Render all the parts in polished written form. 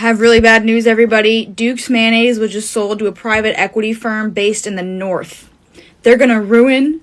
have really bad news, everybody. Duke's Mayonnaise was just sold to a private equity firm based in the North. They're gonna ruin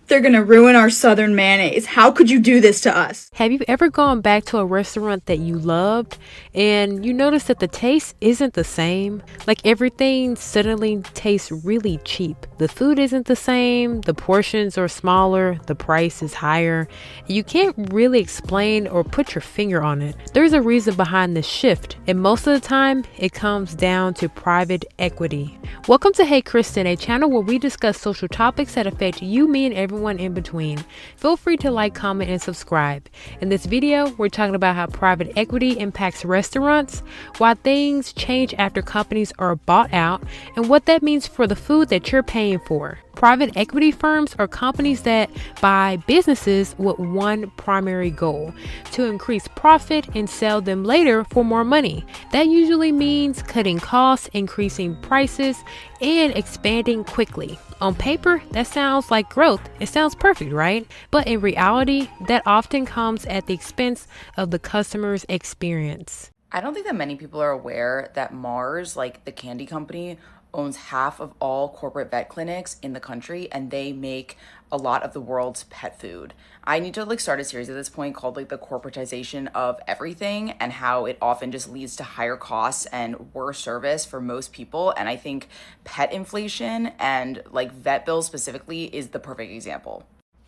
our Southern mayonnaise. How could you do this to us? Have you ever gone back to a restaurant that you loved and you notice that the taste isn't the same? Like everything suddenly tastes really cheap. The food isn't the same, the portions are smaller, the price is higher. You can't really explain or put your finger on it. There's a reason behind this shift, and most of the time it comes down to private equity. Welcome to Hey Kristen, a channel where we discuss social topics that affect you, me, and everyone in between. Feel free to like, comment, and subscribe. In this video, we're talking about how private equity impacts restaurants, why things change after companies are bought out, and what that means for the food that you're paying for. Private equity firms are companies that buy businesses with one primary goal: to increase profit and sell them later for more money. That usually means cutting costs, increasing prices, and expanding quickly. On paper, that sounds like growth. It sounds perfect, right? But in reality, that often comes at the expense of the customer's experience. I don't think that many people are aware that Mars, like the candy company, owns half of all corporate vet clinics in the country, and they make a lot of the world's pet food. I need to start a series at this point called the corporatization of everything, and how it often just leads to higher costs and worse service for most people. And I think pet inflation and vet bills specifically is the perfect example.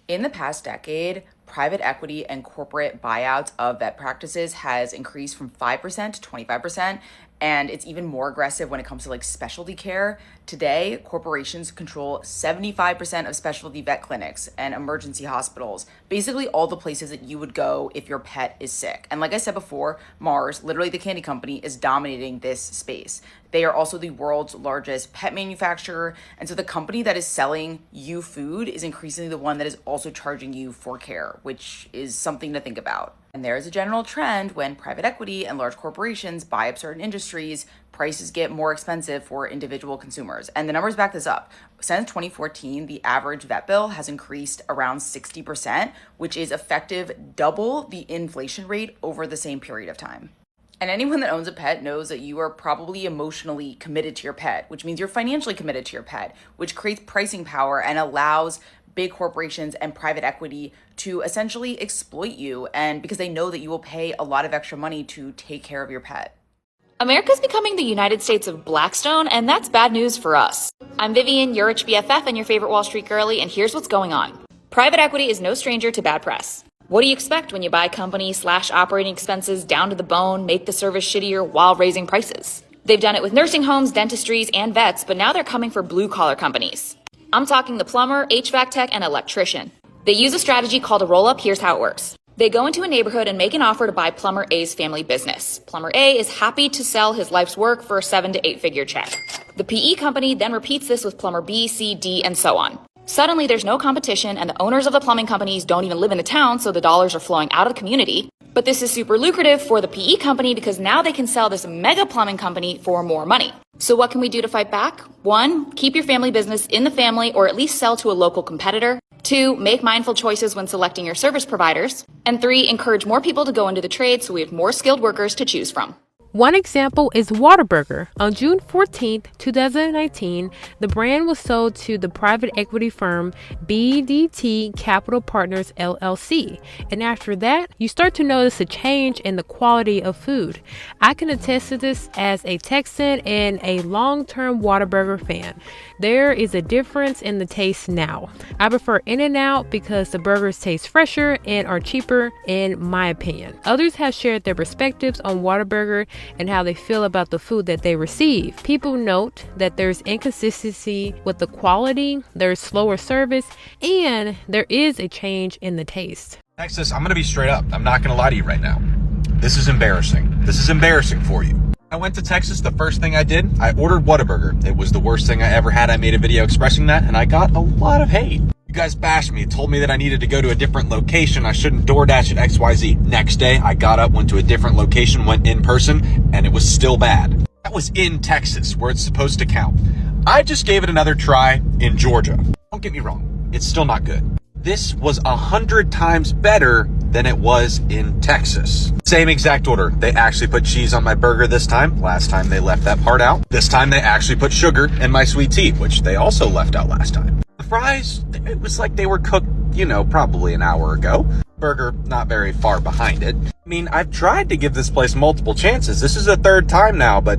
In the past decade, private equity and corporate buyouts of vet practices has increased from 5% to 25%, and it's even more aggressive when it comes to specialty care. Today, corporations control 75% of specialty vet clinics and emergency hospitals, basically all the places that you would go if your pet is sick. And like I said before, Mars, literally the candy company, is dominating this space. They are also the world's largest pet manufacturer, and so the company that is selling you food is increasingly the one that is also charging you for care, which is something to think about. And there is a general trend when private equity and large corporations buy up certain industries, prices get more expensive for individual consumers. And the numbers back this up. Since 2014, the average vet bill has increased around 60%, which is effective double the inflation rate over the same period of time. And anyone that owns a pet knows that you are probably emotionally committed to your pet, which means you're financially committed to your pet, which creates pricing power and allows big corporations and private equity to essentially exploit you, and because they know that you will pay a lot of extra money to take care of your pet. America's becoming the United States of Blackstone, and that's bad news for us. I'm Vivian, your rich BFF and your favorite Wall Street girly, and here's what's going on. Private equity is no stranger to bad press. What do you expect when you buy company/operating expenses down to the bone, make the service shittier while raising prices? They've done it with nursing homes, dentistries, and vets, but now they're coming for blue-collar companies. I'm talking the plumber, HVAC tech, and electrician. They use a strategy called a roll-up. Here's how it works. They go into a neighborhood and make an offer to buy Plumber A's family business. Plumber A is happy to sell his life's work for a 7 to 8 figure check. The PE company then repeats this with Plumber B, C, D, and so on. Suddenly, there's no competition, and the owners of the plumbing companies don't even live in the town, so the dollars are flowing out of the community. But this is super lucrative for the PE company because now they can sell this mega plumbing company for more money. So what can we do to fight back? 1, keep your family business in the family or at least sell to a local competitor. 2, make mindful choices when selecting your service providers. And 3, encourage more people to go into the trade so we have more skilled workers to choose from. One example is Whataburger. On June 14th, 2019, the brand was sold to the private equity firm BDT Capital Partners LLC. And after that, you start to notice a change in the quality of food. I can attest to this as a Texan and a long-term Whataburger fan. There is a difference in the taste now. I prefer In-N-Out because the burgers taste fresher and are cheaper in my opinion. Others have shared their perspectives on Whataburger and how they feel about the food that they receive. People note that there's inconsistency with the quality, there's slower service, and there is a change in the taste. Texas, I'm gonna be straight up. I'm not gonna lie to you right now. This is embarrassing. This is embarrassing for you. I went to Texas, the first thing I did, I ordered Whataburger. It was the worst thing I ever had. I made a video expressing that, and I got a lot of hate. You guys bashed me, told me that I needed to go to a different location. I shouldn't DoorDash at XYZ. Next day, I got up, went to a different location, went in person, and it was still bad. That was in Texas, where it's supposed to count. I just gave it another try in Georgia. Don't get me wrong, it's still not good. This was 100 times better than it was in Texas. Same exact order. They actually put cheese on my burger this time. Last time they left that part out. This time they actually put sugar in my sweet tea, which they also left out last time. The fries, it was like they were cooked, probably an hour ago. Burger, not very far behind it. I mean, I've tried to give this place multiple chances. This is the third time now, but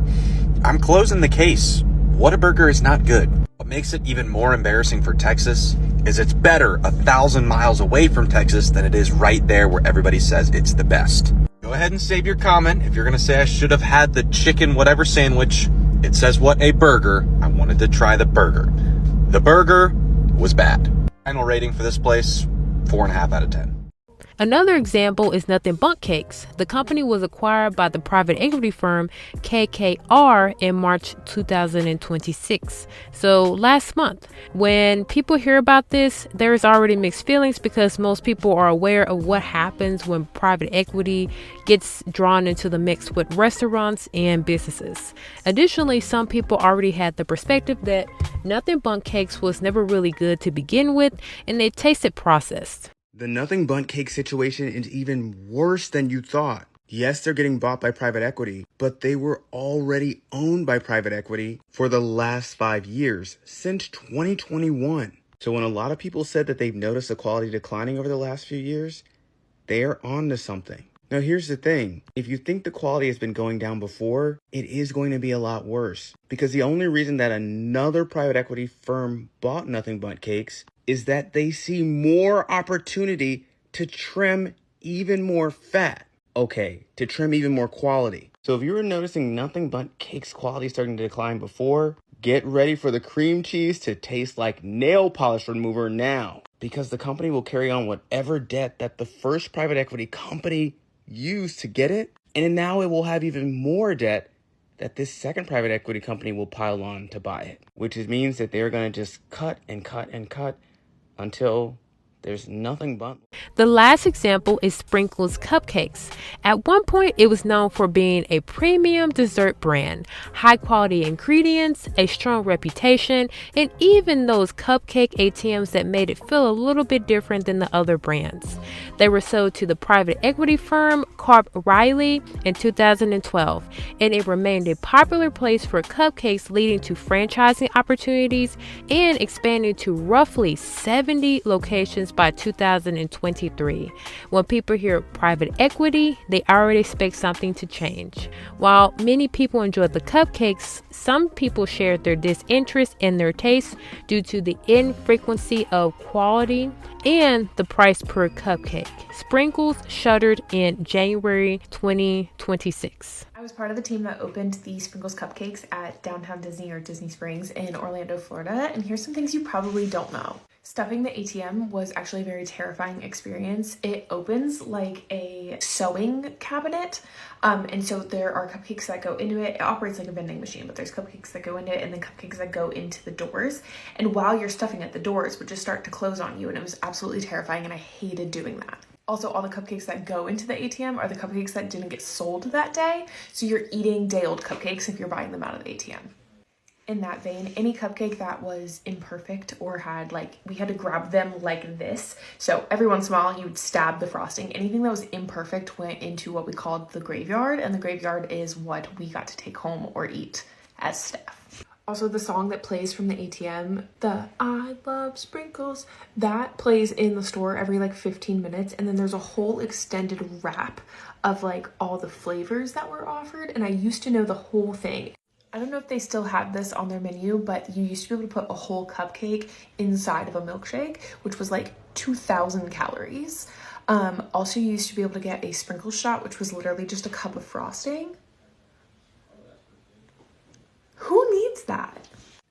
I'm closing the case. Whataburger is not good. What makes it even more embarrassing for Texas is it's better 1,000 miles away from Texas than it is right there where everybody says it's the best. Go ahead and save your comment. If you're going to say I should have had the chicken whatever sandwich, it says what a burger. I wanted to try the burger. The burger was bad. Final rating for this place, 4.5 out of 10. Another example is Nothing Bundt Cakes. The company was acquired by the private equity firm KKR in March 2026. So last month. When people hear about this, there's already mixed feelings because most people are aware of what happens when private equity gets drawn into the mix with restaurants and businesses. Additionally, some people already had the perspective that Nothing Bundt Cakes was never really good to begin with and they tasted processed. The Nothing Bundt Cake situation is even worse than you thought. Yes, they're getting bought by private equity, but they were already owned by private equity for the last 5 years, since 2021. So when a lot of people said that they've noticed the quality declining over the last few years, they are on to something. Now, here's the thing. If you think the quality has been going down before, it is going to be a lot worse. Because the only reason that another private equity firm bought Nothing Bundt Cakes is that they see more opportunity to trim even more fat. Okay, to trim even more quality. So if you were noticing Nothing Bundt Cakes quality starting to decline before, get ready for the cream cheese to taste like nail polish remover now. Because the company will carry on whatever debt that the first private equity company used to get it. And now it will have even more debt that this second private equity company will pile on to buy it. Which means that they're going to just cut and cut and cut until there's nothing but. The last example is Sprinkles Cupcakes. At one point, it was known for being a premium dessert brand, high quality ingredients, a strong reputation, and even those cupcake ATMs that made it feel a little bit different than the other brands. They were sold to the private equity firm Carp Riley in 2012, and it remained a popular place for cupcakes, leading to franchising opportunities and expanding to roughly 70 locations by 2023. When people hear private equity, they already expect something to change. While many people enjoyed the cupcakes, some people shared their disinterest in their taste due to the infrequency of quality and the price per cupcake. Sprinkles shuttered in January 2026. I was part of the team that opened the Sprinkles Cupcakes at Downtown Disney or Disney Springs in Orlando, Florida, and here's some things you probably don't know. Stuffing the ATM was actually a very terrifying experience. It opens like a sewing cabinet, and so there are cupcakes that go into it. It operates like a vending machine, but there's cupcakes that go into it and then cupcakes that go into the doors. And while you're stuffing it, the doors would just start to close on you, and it was absolutely terrifying, and I hated doing that. Also, all the cupcakes that go into the ATM are the cupcakes that didn't get sold that day, so you're eating day-old cupcakes if you're buying them out of the ATM. In that vein, any cupcake that was imperfect or had we had to grab them like this. So every once in a while you would stab the frosting. Anything that was imperfect went into what we called the graveyard, and the graveyard is what we got to take home or eat as staff. Also, the song that plays from the ATM, the I Love Sprinkles, that plays in the store every 15 minutes. And then there's a whole extended wrap of all the flavors that were offered. And I used to know the whole thing. I don't know if they still have this on their menu, but you used to be able to put a whole cupcake inside of a milkshake, which was 2,000 calories. Also, you used to be able to get a sprinkle shot, which was literally just a cup of frosting. Who needs that?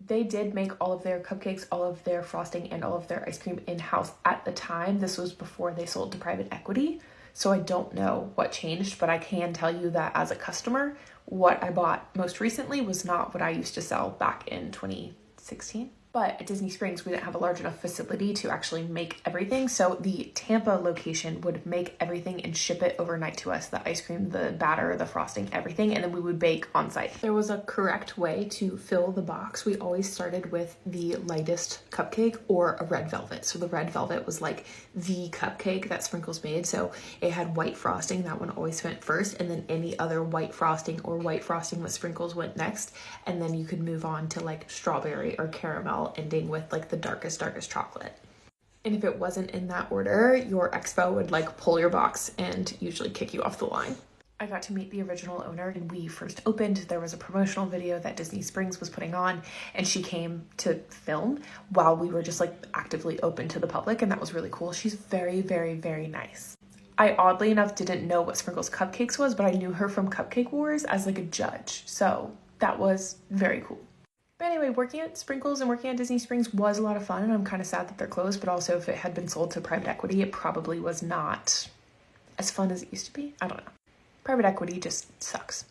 They did make all of their cupcakes, all of their frosting, and all of their ice cream in-house at the time. This was before they sold to private equity. So I don't know what changed, but I can tell you that as a customer, what I bought most recently was not what I used to sell back in 2016. But at Disney Springs, we didn't have a large enough facility to actually make everything. So the Tampa location would make everything and ship it overnight to us. The ice cream, the batter, the frosting, everything. And then we would bake on site. There was a correct way to fill the box. We always started with the lightest cupcake or a red velvet. So the red velvet was like the cupcake that Sprinkles made. So it had white frosting. That one always went first. And then any other white frosting or white frosting with Sprinkles went next. And then you could move on to like strawberry or caramel, ending with like the darkest chocolate. And if it wasn't in that order, your expo would like pull your box and usually kick you off the line. I got to meet the original owner when we first opened. There was a promotional video that Disney Springs was putting on, and she came to film while we were just like actively open to the public, and that was really cool. She's very, very, very nice. I oddly enough didn't know what Sprinkles Cupcakes was, but I knew her from Cupcake Wars as like a judge. So that was very cool. But anyway, working at Sprinkles and working at Disney Springs was a lot of fun, and I'm kind of sad that they're closed, but also if it had been sold to private equity, it probably was not as fun as it used to be. I don't know. Private equity just sucks.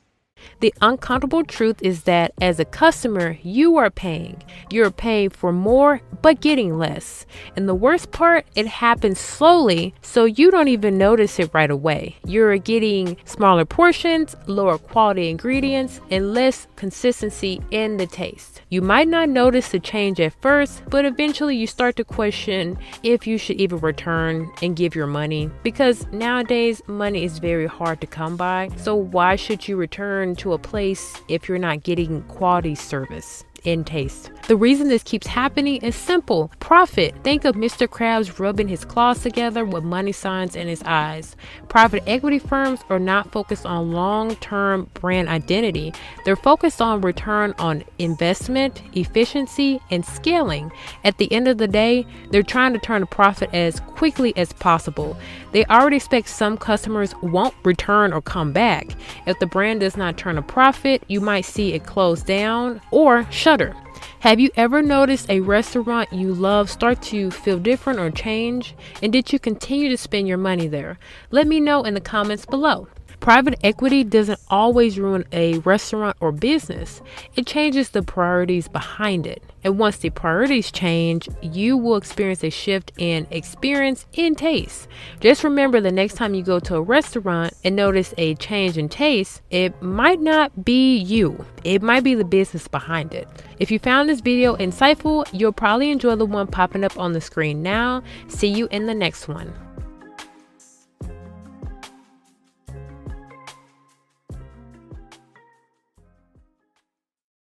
The uncomfortable truth is that as a customer, you are paying. You're paying for more, but getting less. And the worst part, it happens slowly, so you don't even notice it right away. You're getting smaller portions, lower quality ingredients, and less consistency in the taste. You might not notice the change at first, but eventually you start to question if you should even return and give your money. Because nowadays, money is very hard to come by. So why should you return to a place if you're not getting quality service in taste? The reason this keeps happening is simple: profit. Think of Mr. Krabs rubbing his claws together with money signs in his eyes. Private equity firms are not focused on long-term brand identity. They're focused on return on investment, efficiency, and scaling. At the end of the day, they're trying to turn a profit as quickly as possible. They already expect some customers won't return or come back. If the brand does not turn a profit, you might see it close down or shutter. Have you ever noticed a restaurant you love start to feel different or change? And did you continue to spend your money there? Let me know in the comments below. Private equity doesn't always ruin a restaurant or business. It changes the priorities behind it. And once the priorities change, you will experience a shift in experience in taste. Just remember, the next time you go to a restaurant and notice a change in taste, it might not be you. It might be the business behind it. If you found this video insightful, you'll probably enjoy the one popping up on the screen now. See you in the next one.